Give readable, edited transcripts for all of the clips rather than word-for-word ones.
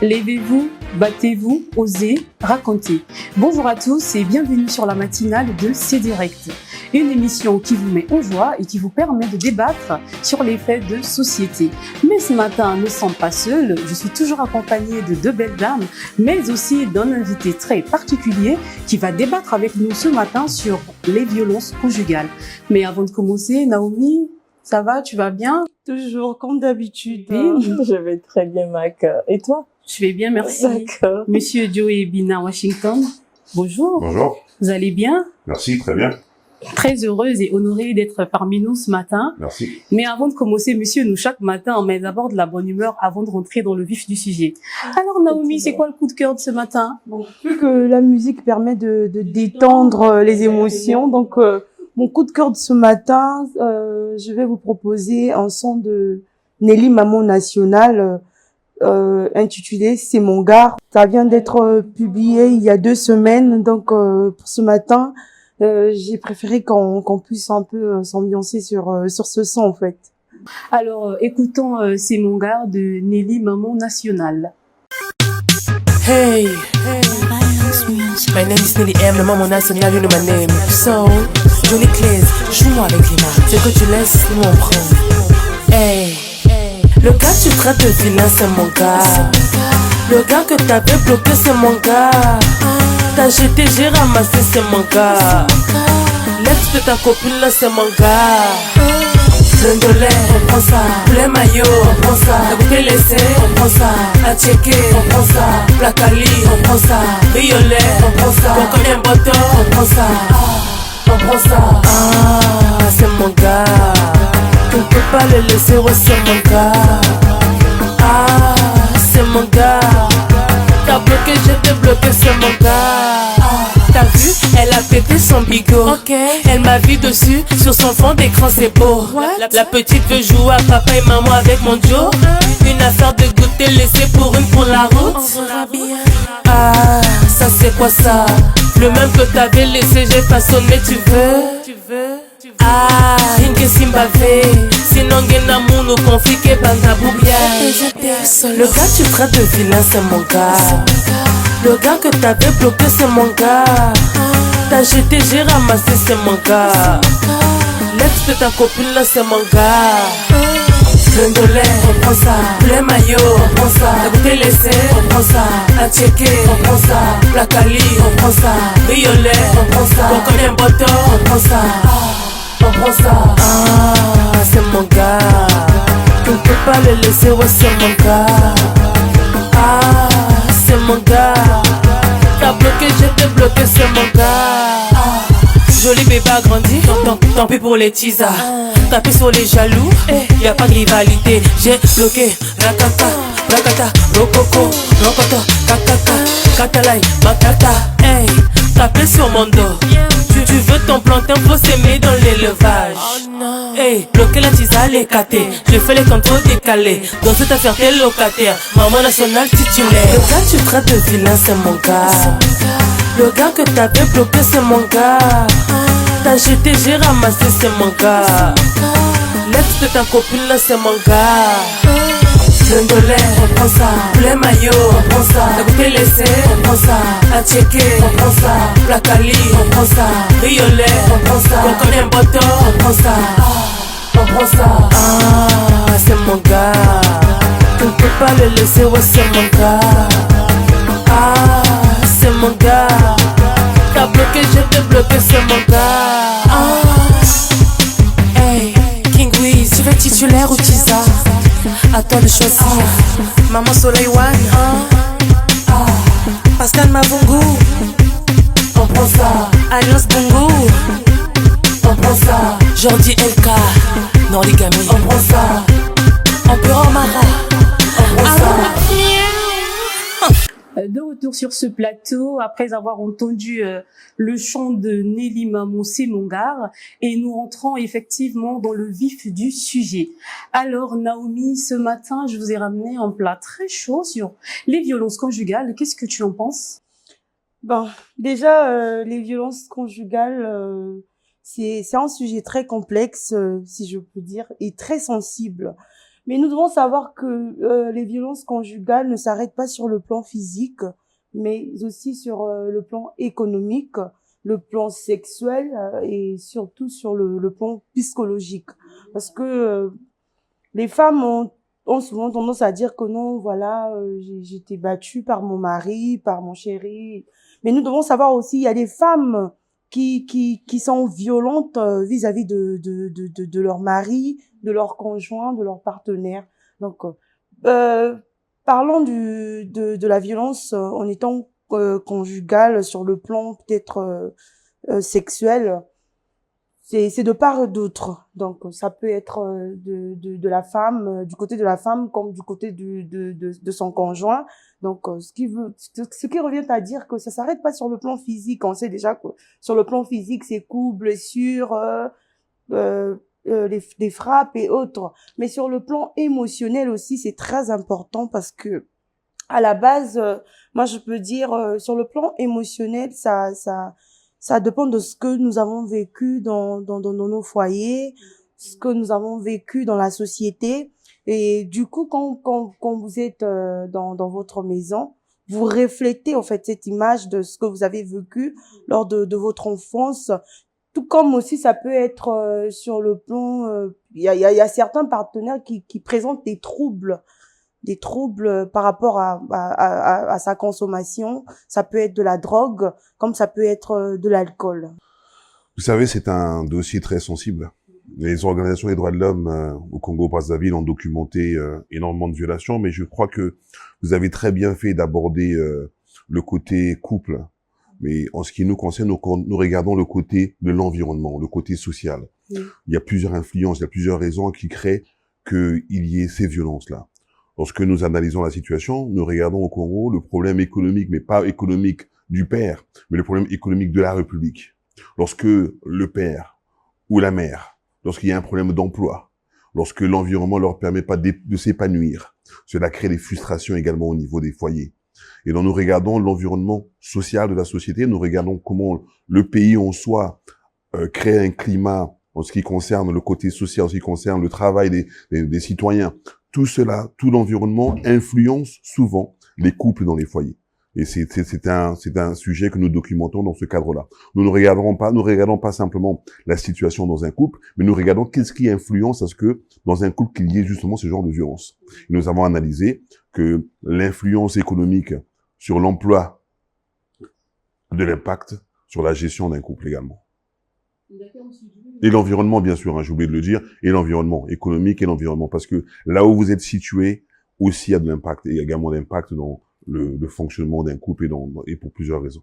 Levez-vous, battez-vous, osez, racontez. Bonjour à tous et bienvenue sur la matinale de C'est Direct. Une émission qui vous met en joie et qui vous permet de débattre sur les faits de société. Mais ce matin, nous ne sommes pas seuls. Je suis toujours accompagnée de deux belles dames, mais aussi d'un invité très particulier qui va débattre avec nous ce matin sur les violences conjugales. Mais avant de commencer, Naomi, ça va, tu vas bien? Toujours, comme d'habitude. Oui. Je vais très bien, Mac. Et toi? Je vais bien, merci. D'accord. Monsieur Joey Bina Washington, bonjour. Bonjour. Vous allez bien? Merci, très bien. Très heureuse et honorée d'être parmi nous ce matin. Merci. Mais avant de commencer, monsieur, nous, chaque matin, on met d'abord de la bonne humeur avant de rentrer dans le vif du sujet. Alors, Naomi, c'est quoi le coup de cœur de ce matin? Bon, vu que la musique permet de détendre les émotions, donc mon coup de cœur de ce matin, je vais vous proposer un son de Nelly Maman National intitulé C'est mon gars. Ça vient d'être publié il y a 2 semaines, donc pour ce matin, j'ai préféré qu'on puisse un peu s'ambiancer sur ce son en fait. Alors, écoutons C'est mon gars de Nelly Maman National. Hey, my name is Nelly M, le maman national, you know my name. So, Johnny Clays, joue-moi avec les mains. Ce que tu laisses, nous on prend. Hey, le gars que tu traites de vilain, c'est mon gars. Le gars que t'avais bloqué, c'est mon gars. T'as jeté, j'ai ramassé, c'est mon gars. L'ex de ta copine, là, c'est mon gars. Plein de lait, on prend ça. Plein maillot, on prend ça. T'as laissé, on prend ça. À checker, on prend ça. Placali, on prend ça. Violet, on prend ça. On connaît un bâton, on prend ça. On prend ça. Ah, c'est mon gars. Tu ne peux pas le laisser, ouais, c'est mon gars. Ah, c'est mon gars. T'as bloqué, je t'ai bloqué, c'est mon gars. T'as vu, elle a pété son bigot. Elle m'a vu dessus, sur son fond d'écran c'est beau. La petite veut jouer à papa et maman avec mon Joe. Une affaire de goûter laissée pour une pour la route. Ah, ça c'est quoi ça? Le même que t'avais laissé, j'ai façonné, tu veux? Ah, inge simbavé. Sinon ngena munu confike banda boubia. Le gars tu traites de vilain c'est mon gars. Le gars que t'avais bloqué c'est mon gars. T'as jeté, j'ai ramassé, c'est mon gars. L'ex de ta copine là c'est mon gars. Plein de lait, on prend ça. Plein maillot, on prend ça. T'as laissé, on prend ça. À checker, on prend ça. Placali, on prend ça. Violet, on prend ça. On connaît un bâton, on prend ça. On prend ça. Ah, c'est mon gars. Tu ne peux pas le laisser, ouais c'est mon gars. Ah, c'est mon gars. T'as bloqué, je t'ai bloqué, c'est mon gars. Joli bébé a grandi, tant pis pour les teasers. Tapé sur les jaloux, y a pas de rivalité. J'ai bloqué, rakata, rakata, rococo, rocoto, kakaka, katalai, makata. Hey, tapé sur mon dos. Tu veux ton plantain, faut s'aimer dans l'élevage. Hey, bloquer la tisa, les catés. Je fais les contrôles décalés. Dans cette affaire, t'es locataire. Maman nationale titulaire. Le gars, tu traites de vilain, c'est mon gars. Le gars que t'avais bloqué, c'est mon gars. T'as jeté, j'ai ramassé, c'est mon gars. L'ex de ta copine, là, c'est mon gars. Plein de lait, on prend ça. Plein maillot, on prend ça. T'as laissé, on prend ça. À checker, on prend ça. Placali, on prend ça. Violet, on prend ça. On connaît un bâton, on prend ça. On prend ça. Ah, c'est mon gars. Tu ne peux pas le laisser, ouais, c'est mon gars. Ah, c'est mon gars. T'as bloqué, je t'ai bloqué, c'est mon gars. Ah. Hey, King Wiz, tu veux titulaire ou Tisa? À toi de choisir. Maman Soleil One, Pascal Mavungu. On prend ça. Alliance Bungu. On prend ça. Jordi LK, Nordigami. On prend ça. Empereur Mara. On prend ça. De retour sur ce plateau, après avoir entendu le chant de Nelly Maman C'est mon gars, et nous rentrons effectivement dans le vif du sujet. Alors Naomi, ce matin, je vous ai ramené un plat très chaud sur les violences conjugales. Qu'est-ce que tu en penses? Bon, déjà, les violences conjugales, c'est un sujet très complexe, si je peux dire, et très sensible. Mais nous devons savoir que les violences conjugales ne s'arrêtent pas sur le plan physique, mais aussi sur le plan économique, le plan sexuel et surtout sur le plan psychologique. Parce que les femmes ont souvent tendance à dire que non, voilà, j'ai été battue par mon mari, par mon chéri. Mais nous devons savoir aussi, il y a des femmes qui sont violentes vis-à-vis de leur mari, de leur conjoint, de leur partenaire. Donc, parlons de la violence en étant conjugale sur le plan peut-être sexuel. C'est de part et d'autre. Donc, ça peut être de la femme, du côté de la femme, comme du côté de son conjoint. Donc, ce qui revient à dire que ça s'arrête pas sur le plan physique. On sait déjà que sur le plan physique, c'est coups, blessures, les frappes et autres. Mais sur le plan émotionnel aussi, c'est très important parce que, à la base, moi, je peux dire, sur le plan émotionnel, ça dépend de ce que nous avons vécu dans nos foyers, ce que nous avons vécu dans la société. Et du coup, quand vous êtes dans votre maison, vous reflétez en fait cette image de ce que vous avez vécu lors de votre enfance. Tout comme aussi ça peut être sur le plan, il y a certains partenaires qui présentent des troubles par rapport à sa consommation. Ça peut être de la drogue, comme ça peut être de l'alcool. Vous savez, c'est un dossier très sensible. Les organisations des droits de l'homme au Congo-Brazzaville ont documenté énormément de violations, mais je crois que vous avez très bien fait d'aborder le côté couple. Mais en ce qui nous concerne, nous regardons le côté de l'environnement, le côté social. Oui. Il y a plusieurs influences, il y a plusieurs raisons qui créent qu'il y ait ces violences-là. Lorsque nous analysons la situation, nous regardons au Congo le problème économique, mais pas économique du père, mais le problème économique de la République. Lorsque le père ou la mère, lorsqu'il y a un problème d'emploi, lorsque l'environnement leur permet pas de s'épanouir, cela crée des frustrations également au niveau des foyers. Et donc nous regardons l'environnement social de la société, nous regardons comment le pays en soi crée un climat en ce qui concerne le côté social, en ce qui concerne le travail des citoyens. Tout cela, tout l'environnement influence souvent les couples dans les foyers. Et c'est un sujet que nous documentons dans ce cadre-là. Nous ne regardons pas simplement la situation dans un couple, mais nous regardons qu'est-ce qui influence à ce que dans un couple qu'il y ait justement ce genre de violence. Et nous avons analysé que l'influence économique sur l'emploi de l'impact sur la gestion d'un couple également. Et l'environnement, bien sûr, j'ai oublié de le dire, et l'environnement économique et l'environnement, parce que là où vous êtes situé, aussi il y a de l'impact, et également d'impact dans le fonctionnement d'un couple et pour plusieurs raisons.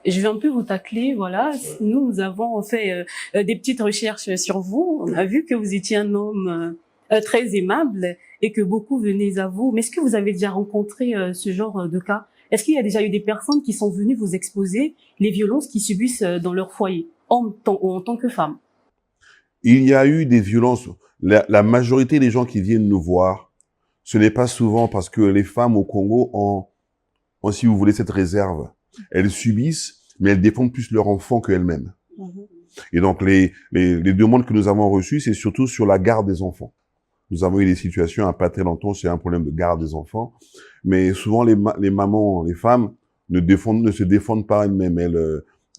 Je vais un peu vous tacler, voilà. Nous avons fait des petites recherches sur vous. On a vu que vous étiez un homme très aimable et que beaucoup venaient à vous. Mais est-ce que vous avez déjà rencontré ce genre de cas? Est-ce qu'il y a déjà eu des personnes qui sont venues vous exposer les violences qu'ils subissent dans leur foyer en tant que femme? Il y a eu des violences. La majorité des gens qui viennent nous voir, ce n'est pas souvent parce que les femmes au Congo ont, si vous voulez, cette réserve. Elles subissent, mais elles défendent plus leur enfant qu'elles-mêmes. Et donc, les demandes que nous avons reçues, c'est surtout sur la garde des enfants. Nous avons eu des situations, à pas très longtemps, c'est un problème de garde des enfants. Mais souvent, les mamans, les femmes, ne se défendent pas elles-mêmes.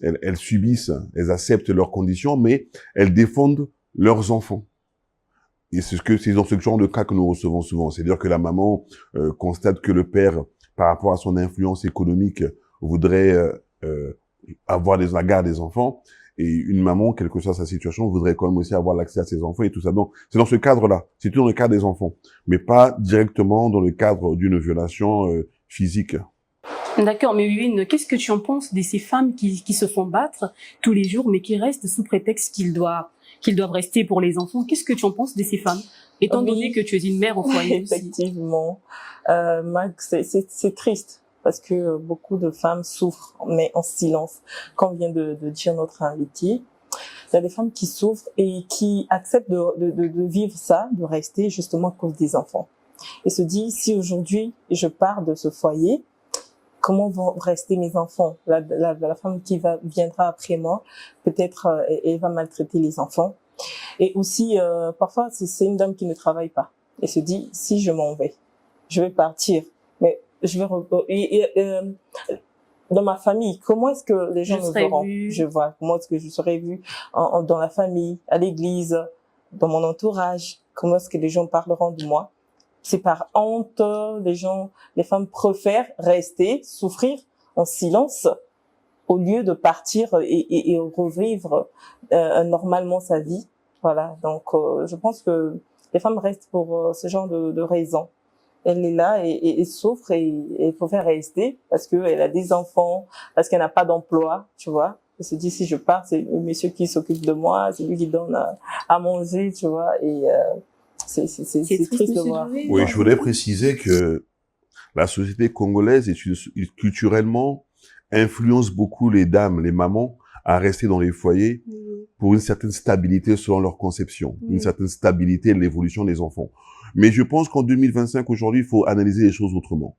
Elles subissent, elles acceptent leurs conditions, mais elles défendent leurs enfants. Et c'est dans ce genre de cas que nous recevons souvent. C'est-à-dire que la maman constate que le père, par rapport à son influence économique, voudrait avoir la garde des enfants. Et une maman, quelle que soit sa situation, voudrait quand même aussi avoir l'accès à ses enfants et tout ça. Donc, c'est dans ce cadre-là. C'est tout dans le cadre des enfants. Mais pas directement dans le cadre d'une violation physique. D'accord, mais Wivine, qu'est-ce que tu en penses de ces femmes qui se font battre tous les jours, mais qui restent sous prétexte qu'ils doivent rester pour les enfants? Qu'est-ce que tu en penses de ces femmes, étant donné que tu es une mère au foyer aussi? Effectivement, c'est triste parce que beaucoup de femmes souffrent, mais en silence. Comme vient de dire notre invité, il y a des femmes qui souffrent et qui acceptent de vivre ça, de rester justement à cause des enfants. Et se dit, si aujourd'hui je pars de ce foyer, comment vont rester mes enfants? La femme qui viendra après moi, peut-être, elle va maltraiter les enfants. Et aussi, parfois, c'est une dame qui ne travaille pas. et se dit, si je m'en vais, je vais partir, mais je vais dans ma famille, comment est-ce que les gens me verront? Je vois comment est-ce que je serai vue dans la famille, à l'église, dans mon entourage. Comment est-ce que les gens parleront de moi? C'est par honte, les femmes préfèrent rester, souffrir en silence, au lieu de partir et revivre normalement sa vie. Voilà. Donc, je pense que les femmes restent pour ce genre de raisons. Elle est là et souffre et préfère rester parce qu'elle a des enfants, parce qu'elle n'a pas d'emploi, tu vois. Elle se dit, si je pars, c'est le monsieur qui s'occupe de moi, c'est lui qui donne à manger, tu vois. Et c'est triste de voir. Oui, je voudrais préciser que la société congolaise culturellement influence beaucoup les dames, les mamans, à rester dans les foyers pour une certaine stabilité selon leur conception, une certaine stabilité de l'évolution des enfants. Mais je pense qu'en 2025, aujourd'hui, il faut analyser les choses autrement.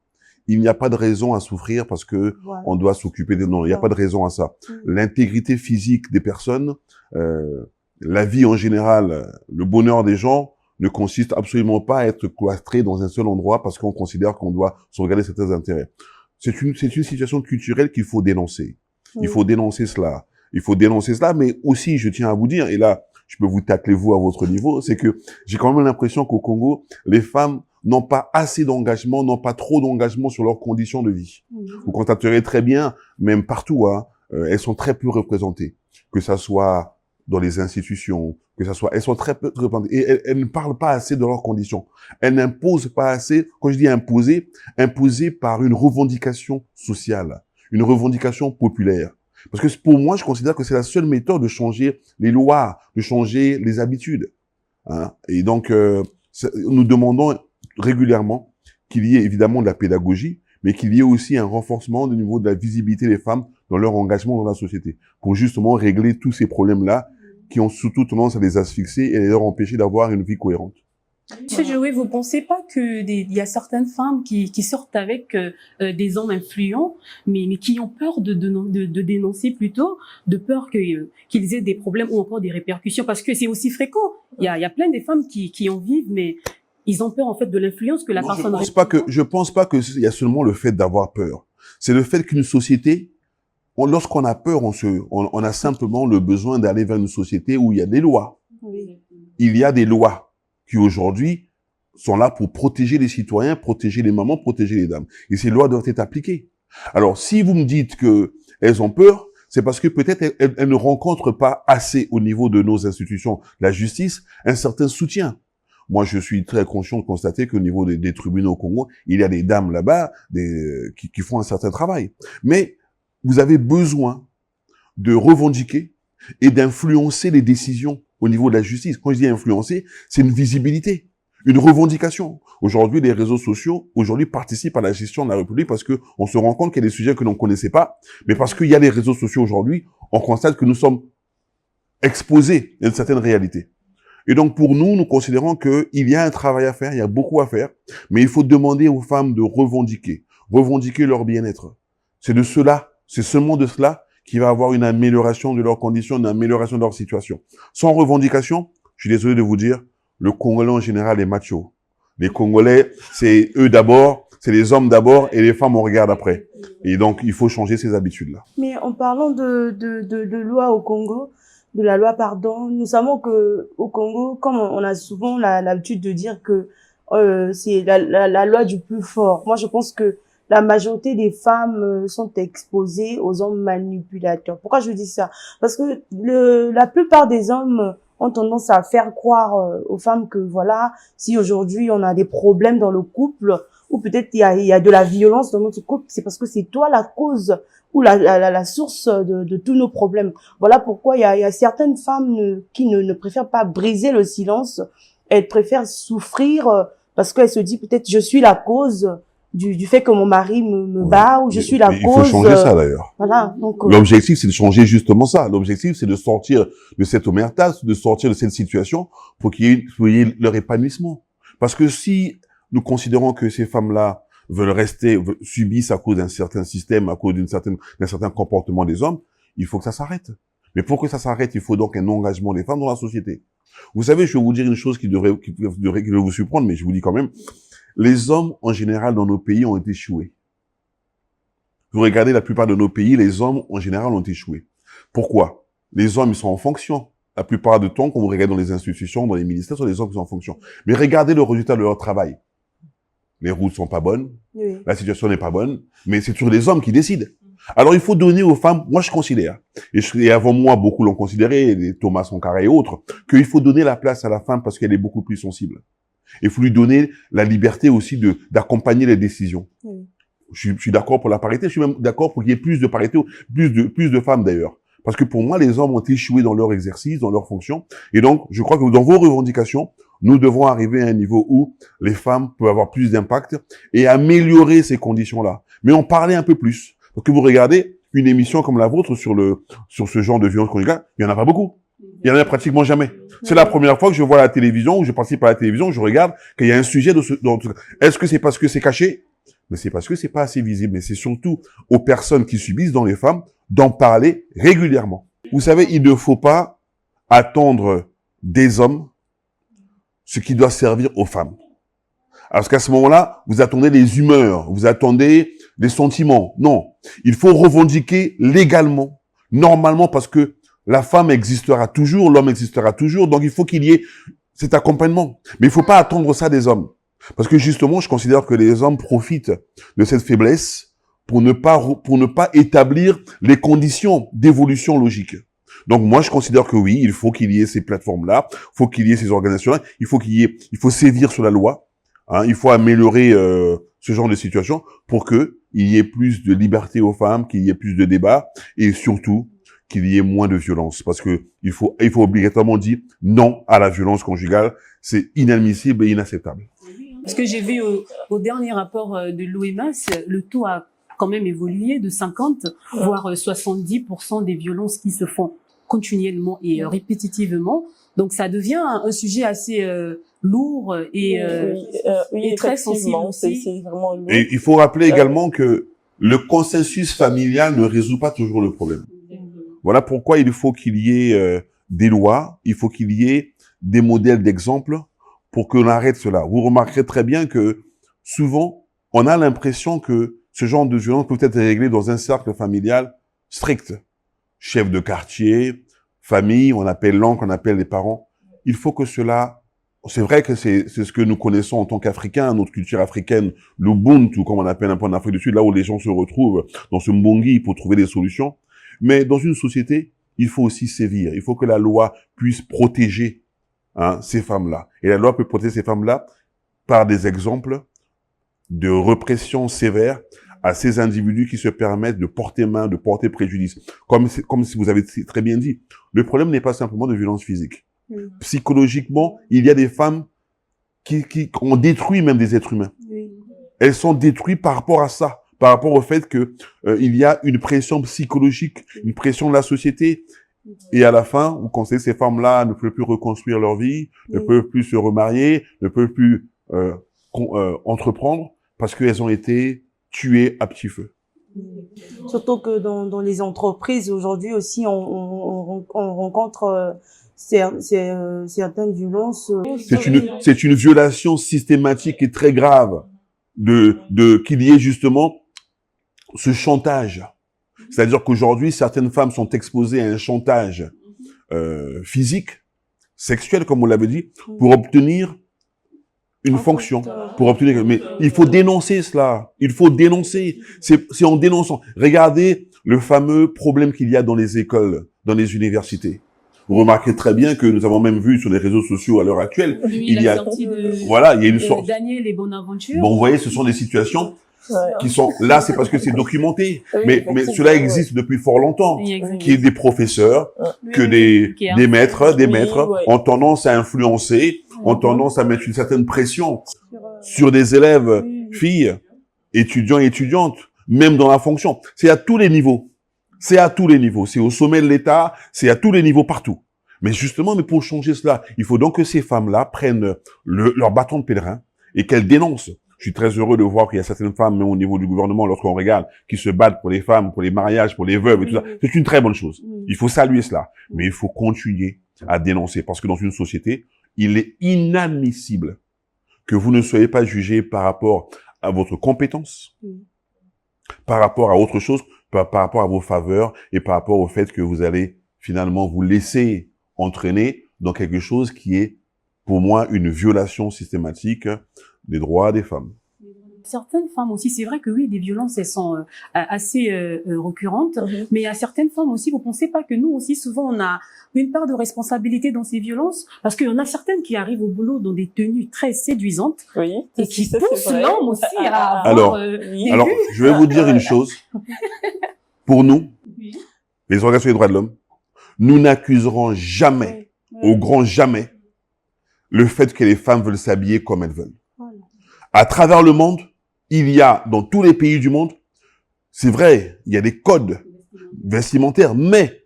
Il n'y a pas de raison à souffrir parce que on doit s'occuper de... Non, il n'y a pas de raison à ça. L'intégrité physique des personnes, la vie en général, le bonheur des gens ne consiste absolument pas à être cloîtré dans un seul endroit parce qu'on considère qu'on doit sauvegarder certains intérêts. C'est une situation culturelle qu'il faut dénoncer. Il faut dénoncer cela. Il faut dénoncer cela, mais aussi, je tiens à vous dire, et là, je peux vous tacler vous à votre niveau, c'est que j'ai quand même l'impression qu'au Congo, les femmes n'ont pas assez d'engagement, n'ont pas trop d'engagement sur leurs conditions de vie. Vous constaterez très bien, même partout, hein, elles sont très peu représentées. Que ça soit dans les institutions, que ça soit, elles sont très peu représentées. Et elles ne parlent pas assez de leurs conditions. Elles n'imposent pas assez, quand je dis imposer par une revendication sociale, une revendication populaire. Parce que pour moi, je considère que c'est la seule méthode de changer les lois, de changer les habitudes. Hein. Et donc, nous demandons régulièrement qu'il y ait évidemment de la pédagogie, mais qu'il y ait aussi un renforcement au niveau de la visibilité des femmes dans leur engagement dans la société, pour justement régler tous ces problèmes-là qui ont surtout tendance à les asphyxier et à leur empêcher d'avoir une vie cohérente. Monsieur Joey, vous pensez pas que il y a certaines femmes qui sortent avec des hommes influents, mais qui ont peur de dénoncer plutôt, de peur qu'ils aient des problèmes ou encore des répercussions, parce que c'est aussi fréquent. Il y a plein de femmes qui en vivent, mais ils ont peur en fait de l'influence que la personne. Je pense pas que il y a seulement le fait d'avoir peur. C'est le fait qu'une société, lorsqu'on a peur, on a simplement le besoin d'aller vers une société où il y a des lois. Oui. Il y a des lois qui aujourd'hui sont là pour protéger les citoyens, protéger les mamans, protéger les dames. Et ces lois doivent être appliquées. Alors, si vous me dites que elles ont peur, c'est parce que peut-être elles ne rencontrent pas assez au niveau de nos institutions, la justice, un certain soutien. Moi, je suis très conscient de constater qu'au niveau des tribunaux au Congo, il y a des dames là-bas qui font un certain travail. Mais vous avez besoin de revendiquer et d'influencer les décisions au niveau de la justice. Quand je dis influencer, c'est une visibilité, une revendication. Aujourd'hui, les réseaux sociaux, participent à la gestion de la République parce que on se rend compte qu'il y a des sujets que l'on ne connaissait pas, mais parce qu'il y a les réseaux sociaux aujourd'hui, on constate que nous sommes exposés à une certaine réalité. Et donc, pour nous, nous considérons qu'il y a un travail à faire, il y a beaucoup à faire, mais il faut demander aux femmes de revendiquer leur bien-être. C'est seulement de cela qui va avoir une amélioration de leurs conditions, une amélioration de leur situation. Sans revendication, je suis désolé de vous dire, le Congolais en général est macho. Les Congolais, c'est eux d'abord, c'est les hommes d'abord et les femmes on regarde après. Et donc, il faut changer ces habitudes-là. Mais en parlant de loi au Congo, de la loi, pardon, nous savons que au Congo, comme on a souvent l'habitude de dire que c'est la loi du plus fort. Moi, je pense que la majorité des femmes sont exposées aux hommes manipulateurs. Pourquoi je dis ça? Parce que la plupart des hommes ont tendance à faire croire aux femmes que voilà, si aujourd'hui on a des problèmes dans le couple, ou peut-être il y a de la violence dans notre couple, c'est parce que c'est toi la cause ou la source de tous nos problèmes. Voilà pourquoi il y a certaines femmes qui ne préfèrent pas briser le silence, elles préfèrent souffrir parce qu'elles se disent peut-être je suis la cause du fait que mon mari me bat, ou je suis la cause. Il faut changer ça d'ailleurs. Voilà. Donc l'objectif c'est de changer justement ça. L'objectif c'est de sortir de cette omerta, de sortir de cette situation pour qu'il y ait leur épanouissement. Parce que si nous considérons que ces femmes-là subissent à cause d'un certain système, à cause d'un certain comportement des hommes, il faut que ça s'arrête. Mais pour que ça s'arrête, il faut donc un engagement des femmes dans la société. Vous savez, je vais vous dire une chose qui devrait vous surprendre, mais je vous dis quand même, les hommes, en général, dans nos pays, ont échoué. Vous regardez la plupart de nos pays, les hommes, en général, ont échoué. Pourquoi? Les hommes, ils sont en fonction. La plupart du temps, quand vous regardez dans les institutions, dans les ministères, ce sont les hommes qui sont en fonction. Mais regardez le résultat de leur travail. Les routes sont pas bonnes, oui. La situation n'est pas bonne, mais c'est toujours les hommes qui décident. Alors, il faut donner aux femmes, moi je considère, et avant moi, beaucoup l'ont considéré, les Thomas Sankara et autres, qu'il faut donner la place à la femme parce qu'elle est beaucoup plus sensible. Il faut lui donner la liberté aussi d'accompagner les décisions. Oui. Je suis d'accord pour la parité, je suis même d'accord pour qu'il y ait plus de parité, plus de femmes d'ailleurs. Parce que pour moi, les hommes ont échoué dans leur exercice, dans leur fonction. Et donc, je crois que dans vos revendications, nous devons arriver à un niveau où les femmes peuvent avoir plus d'impact et améliorer ces conditions-là. Mais en parler un peu plus. Parce que vous regardez une émission comme la vôtre sur ce genre de violence conjugale, il y en a pas beaucoup. Il y en a pratiquement jamais. C'est la première fois que je vois la télévision, ou je participe à la télévision, je regarde qu'il y a un sujet est-ce que c'est parce que c'est caché? Mais c'est parce que c'est pas assez visible. Mais c'est surtout aux personnes qui subissent, dans les femmes, d'en parler régulièrement. Vous savez, il ne faut pas attendre des hommes ce qui doit servir aux femmes. Parce qu'à ce moment-là, vous attendez les humeurs, vous attendez les sentiments. Non, il faut revendiquer légalement, normalement, parce que la femme existera toujours, l'homme existera toujours, donc il faut qu'il y ait cet accompagnement. Mais il ne faut pas attendre ça des hommes. Parce que justement, je considère que les hommes profitent de cette faiblesse pour ne pas établir les conditions d'évolution logique. Donc moi, je considère que oui, il faut qu'il y ait ces plateformes-là, il faut qu'il y ait ces organisations-là, il faut sévir sur la loi, hein, il faut améliorer ce genre de situation pour que il y ait plus de liberté aux femmes, qu'il y ait plus de débats et surtout qu'il y ait moins de violence. Parce que il faut obligatoirement dire non à la violence conjugale, c'est inadmissible et inacceptable. Parce que j'ai vu au dernier rapport de l'OMS, le taux a quand même évolué de 50 voire 70% des violences qui se font continuellement et répétitivement. Donc ça devient un sujet assez lourd et très sensible. C'est vraiment lourd. Et il faut rappeler également que le consensus familial ne résout pas toujours le problème. Voilà pourquoi il faut qu'il y ait des lois, il faut qu'il y ait des modèles d'exemple pour qu'on arrête cela. Vous remarquerez très bien que souvent, on a l'impression que ce genre de violence peut être réglé dans un cercle familial strict. Chef de quartier, famille, on appelle l'oncle, on appelle les parents. Il faut que cela, c'est vrai que c'est ce que nous connaissons en tant qu'Africains, notre culture africaine, l'Ubuntu, comme on appelle un peu en Afrique du Sud, là où les gens se retrouvent dans ce mbongi pour trouver des solutions. Mais dans une société, il faut aussi sévir. Il faut que la loi puisse protéger ces femmes-là. Et la loi peut protéger ces femmes-là par des exemples de répression sévère à ces individus qui se permettent de porter main, de porter préjudice. Comme si vous avez très bien dit, le problème n'est pas simplement de violence physique. Oui. Psychologiquement, il y a des femmes qui ont détruit même des êtres humains. Oui. Elles sont détruites par rapport à ça, par rapport au fait que il y a une pression psychologique, une pression de la société. Et à la fin, vous constatez ces femmes-là ne peuvent plus reconstruire leur vie, ne peuvent plus se remarier, ne peuvent plus entreprendre parce qu'elles ont été tuées à petit feu. Surtout que dans les entreprises aujourd'hui aussi, on rencontre certaines violences. C'est une violation systématique et très grave qu'il y ait justement ce chantage. C'est-à-dire qu'aujourd'hui, certaines femmes sont exposées à un chantage physique, sexuel, comme vous l'avez dit, pour obtenir une fonction, pour obtenir. Mais il faut dénoncer cela. Il faut dénoncer. C'est en dénonçant. Regardez le fameux problème qu'il y a dans les écoles, dans les universités. Vous remarquez très bien que nous avons même vu sur les réseaux sociaux à l'heure actuelle, il y a une sorte. Daniel et Bonaventure. Bon, vous voyez, ce sont des situations qui sont là, c'est parce que c'est documenté. Oui, mais cela existe depuis fort longtemps. Qu'il y ait des professeurs, que des maîtres ont tendance à influencer, ont tendance à mettre une certaine pression sur des élèves, filles, étudiants et étudiantes, même dans la fonction. C'est à tous les niveaux. C'est à tous les niveaux. C'est au sommet de l'État, c'est à tous les niveaux partout. Mais justement, pour changer cela, il faut donc que ces femmes-là prennent leur bâton de pèlerin et qu'elles dénoncent. Je suis très heureux de voir qu'il y a certaines femmes, même au niveau du gouvernement, lorsqu'on regarde, qui se battent pour les femmes, pour les mariages, pour les veuves et tout ça. C'est une très bonne chose. Il faut saluer cela. Mais il faut continuer à dénoncer. Parce que dans une société, il est inadmissible que vous ne soyez pas jugé par rapport à votre compétence, par rapport à autre chose, par rapport à vos faveurs et par rapport au fait que vous allez finalement vous laisser entraîner dans quelque chose qui est, pour moi, une violation systématique des droits des femmes. Certaines femmes aussi, c'est vrai que oui, des violences, elles sont assez récurrentes, mais à certaines femmes aussi, vous pensez pas que nous aussi, souvent, on a une part de responsabilité dans ces violences, parce qu'il y en a certaines qui arrivent au boulot dans des tenues très séduisantes, et qui poussent l'homme aussi à avoir alors, je vais vous dire une chose. Pour nous, les organisations des droits de l'homme, nous n'accuserons jamais, au grand jamais, le fait que les femmes veulent s'habiller comme elles veulent. À travers le monde, il y a, dans tous les pays du monde, c'est vrai, il y a des codes vestimentaires, mais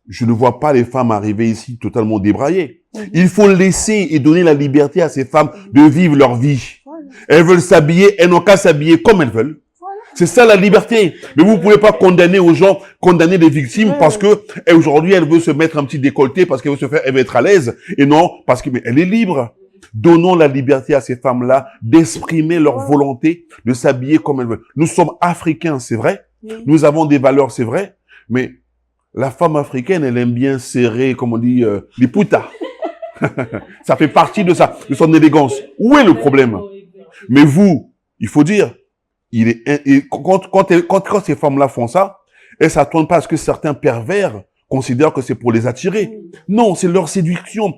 je ne vois pas les femmes arriver ici totalement débraillées. Il faut laisser et donner la liberté à ces femmes de vivre leur vie. Elles veulent s'habiller, elles n'ont qu'à s'habiller comme elles veulent. C'est ça la liberté. Mais vous ne pouvez pas condamner aux gens, condamner des victimes parce que aujourd'hui elle veut se mettre un petit décolleté parce qu'elle veut se faire, elle veut être à l'aise et non parce que mais elle est libre. Donnons la liberté à ces femmes-là d'exprimer leur volonté, de s'habiller comme elles veulent. Nous sommes africains, c'est vrai. Nous avons des valeurs, c'est vrai. Mais la femme africaine, elle aime bien serrer, comme on dit, les putas. Ça fait partie de ça, de son élégance. Où est le problème? Mais vous, il faut dire, quand ces femmes-là font ça, elles s'attendent pas à ce que certains pervers considèrent que c'est pour les attirer. Non, c'est leur séduction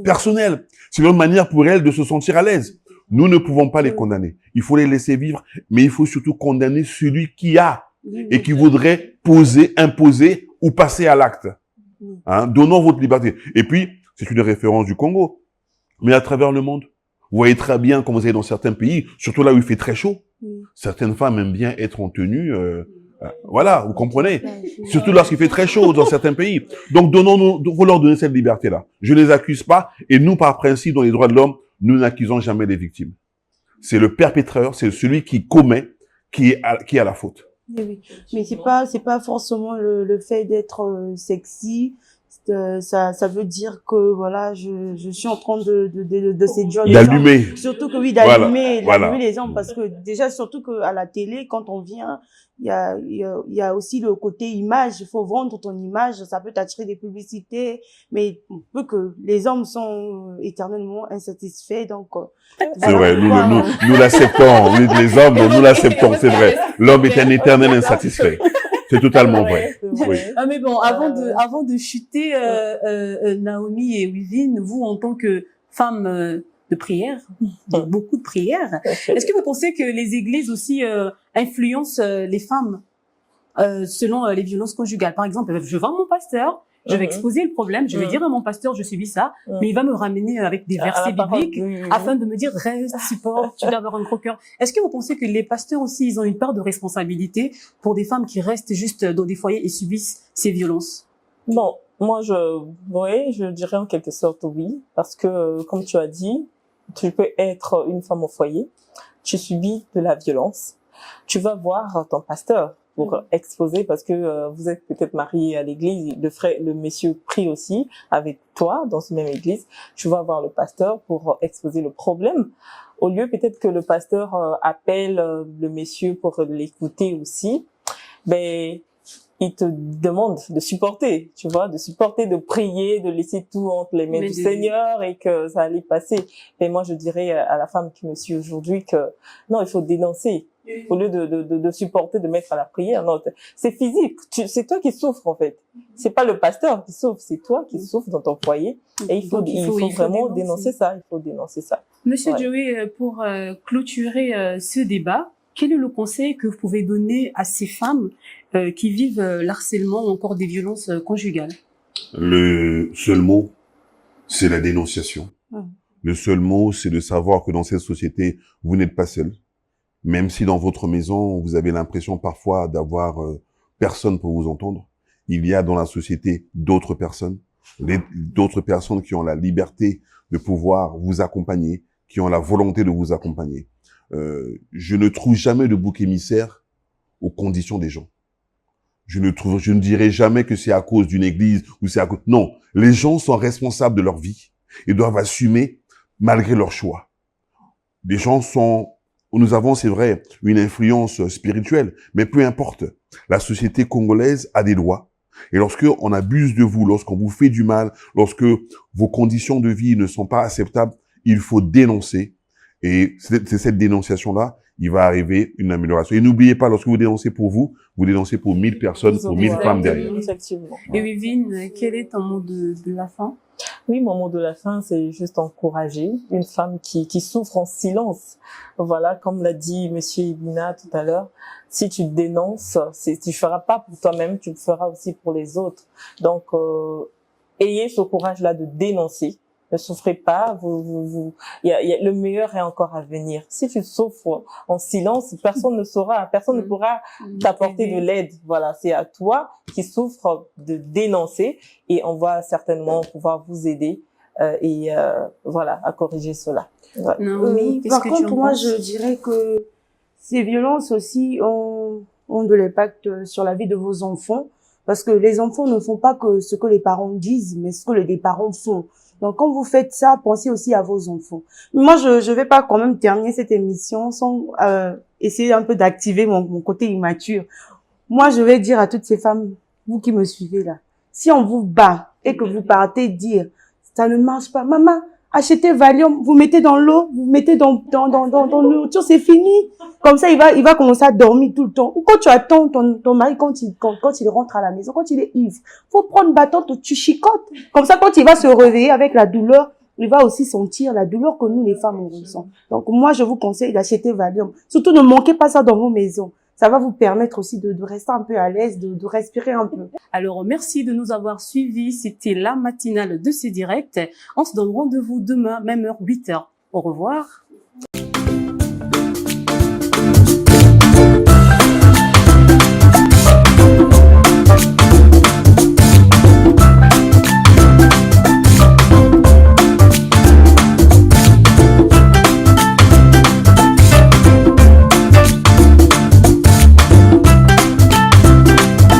personnelle. C'est leur manière pour elles de se sentir à l'aise. Nous ne pouvons pas les condamner. Il faut les laisser vivre, mais il faut surtout condamner celui qui a et qui voudrait imposer ou passer à l'acte. Hein? Donnons votre liberté. Et puis, c'est une référence du Congo. Mais à travers le monde, vous voyez très bien, comme vous avez dans certains pays, surtout là où il fait très chaud, certaines femmes aiment bien être en tenue, voilà, vous comprenez? Surtout lorsqu'il fait très chaud dans certains pays. Donc, faut leur donner cette liberté-là. Je ne les accuse pas, et nous, par principe, dans les droits de l'homme, nous n'accusons jamais les victimes. C'est le perpétrateur, c'est celui qui commet, qui a la faute. Oui. Mais c'est pas forcément le fait d'être sexy. Ça veut dire que voilà, je suis en train de séduire les d'allumer. gens. Surtout que oui, d'allumer voilà. les gens, parce que déjà surtout que à la télé, quand on vient, il y a aussi le côté image. Il faut vendre ton image, ça peut t'attirer des publicités, mais on peut que les hommes sont éternellement insatisfaits, donc. C'est vrai, nous l'acceptons. Les hommes, nous l'acceptons, c'est vrai. L'homme est un éternel insatisfait. C'est totalement vrai. Oui. Ah mais bon, avant de chuter, Naomi et Wivine, vous en tant que femme de prière, beaucoup de prières, est-ce que vous pensez que les églises aussi influencent les femmes selon les violences conjugales? Par exemple, je vais voir mon pasteur, je vais exposer le problème, je vais dire à mon pasteur, je subis ça, mais il va me ramener avec des versets bibliques afin de me dire, reste, supporte, tu dois avoir un gros cœur. Est-ce que vous pensez que les pasteurs aussi, ils ont une part de responsabilité pour des femmes qui restent juste dans des foyers et subissent ces violences? Bon, moi, je dirais en quelque sorte oui, parce que, comme tu as dit, tu peux être une femme au foyer, tu subis de la violence, tu vas voir ton pasteur pour exposer, parce que vous êtes peut-être marié à l'église, le monsieur prie aussi avec toi dans cette même église, tu vas voir le pasteur pour exposer le problème. Au lieu peut-être que le pasteur appelle le monsieur pour l'écouter aussi, ben il te demande de supporter, tu vois, de prier, de laisser tout entre les mains du Seigneur et que ça allait passer. Et moi, je dirais à la femme qui me suit aujourd'hui que non, il faut dénoncer. Au lieu de supporter, de mettre à la prière. Non, c'est physique. C'est toi qui souffres, en fait. C'est pas le pasteur qui souffre, c'est toi qui souffres dans ton foyer. Et il faut vraiment dénoncer ça. Il faut dénoncer ça. Monsieur Joey, pour clôturer ce débat, quel est le conseil que vous pouvez donner à ces femmes qui vivent l'harcèlement ou encore des violences conjugales? Le seul mot, c'est la dénonciation. Le seul mot, c'est de savoir que dans cette société, vous n'êtes pas seul. Même si dans votre maison, vous avez l'impression parfois d'avoir personne pour vous entendre, il y a dans la société d'autres personnes qui ont la liberté de pouvoir vous accompagner, qui ont la volonté de vous accompagner. Je ne trouve jamais de bouc émissaire aux conditions des gens. je ne dirai jamais que c'est à cause d'une église ou c'est à cause, non. Les gens sont responsables de leur vie et doivent assumer malgré leur choix. Nous avons, c'est vrai, une influence spirituelle, mais peu importe. La société congolaise a des lois. Et lorsque on abuse de vous, lorsqu'on vous fait du mal, lorsque vos conditions de vie ne sont pas acceptables, il faut dénoncer. Et c'est cette dénonciation-là, il va arriver une amélioration. Et n'oubliez pas, lorsque vous dénoncez pour vous dénoncez pour 1000 personnes, pour 1000 femmes derrière. Effectivement. Et Vivine, quel est ton mot de la fin? Oui, mon mot de la fin, c'est juste encourager une femme qui souffre en silence. Voilà, comme l'a dit Monsieur Ibina tout à l'heure, si tu dénonces, tu feras pas pour toi-même, tu le feras aussi pour les autres. Donc, ayez ce courage-là de dénoncer. Ne souffrez pas, le meilleur est encore à venir. Si tu souffres en silence, personne ne pourra t'apporter de l'aide. Voilà, c'est à toi qui souffres de dénoncer et on va certainement pouvoir vous aider voilà, à corriger cela. Voilà. Naomi, par contre, moi, je dirais que ces violences aussi ont de l'impact sur la vie de vos enfants, parce que les enfants ne font pas que ce que les parents disent, mais ce que les parents font. Donc, quand vous faites ça, pensez aussi à vos enfants. Moi, je vais pas quand même terminer cette émission sans essayer un peu d'activer mon côté immature. Moi, je vais dire à toutes ces femmes, vous qui me suivez là, si on vous bat et que vous partez dire, ça ne marche pas, maman, achetez Valium, vous mettez dans l'eau, vous mettez dans nourriture, c'est fini. Comme ça, il va commencer à dormir tout le temps. Ou quand tu attends ton mari, quand il rentre à la maison, quand il est ivre, faut prendre bâton, tu chicotes. Comme ça, quand il va se réveiller avec la douleur, il va aussi sentir la douleur que nous, les femmes, on ressent. Donc, moi, je vous conseille d'acheter Valium. Surtout, ne manquez pas ça dans vos maisons. Ça va vous permettre aussi de rester un peu à l'aise, de respirer un peu. Alors, merci de nous avoir suivis. C'était la matinale de C-Direct. On se donne rendez-vous demain, même heure, 8h. Au revoir.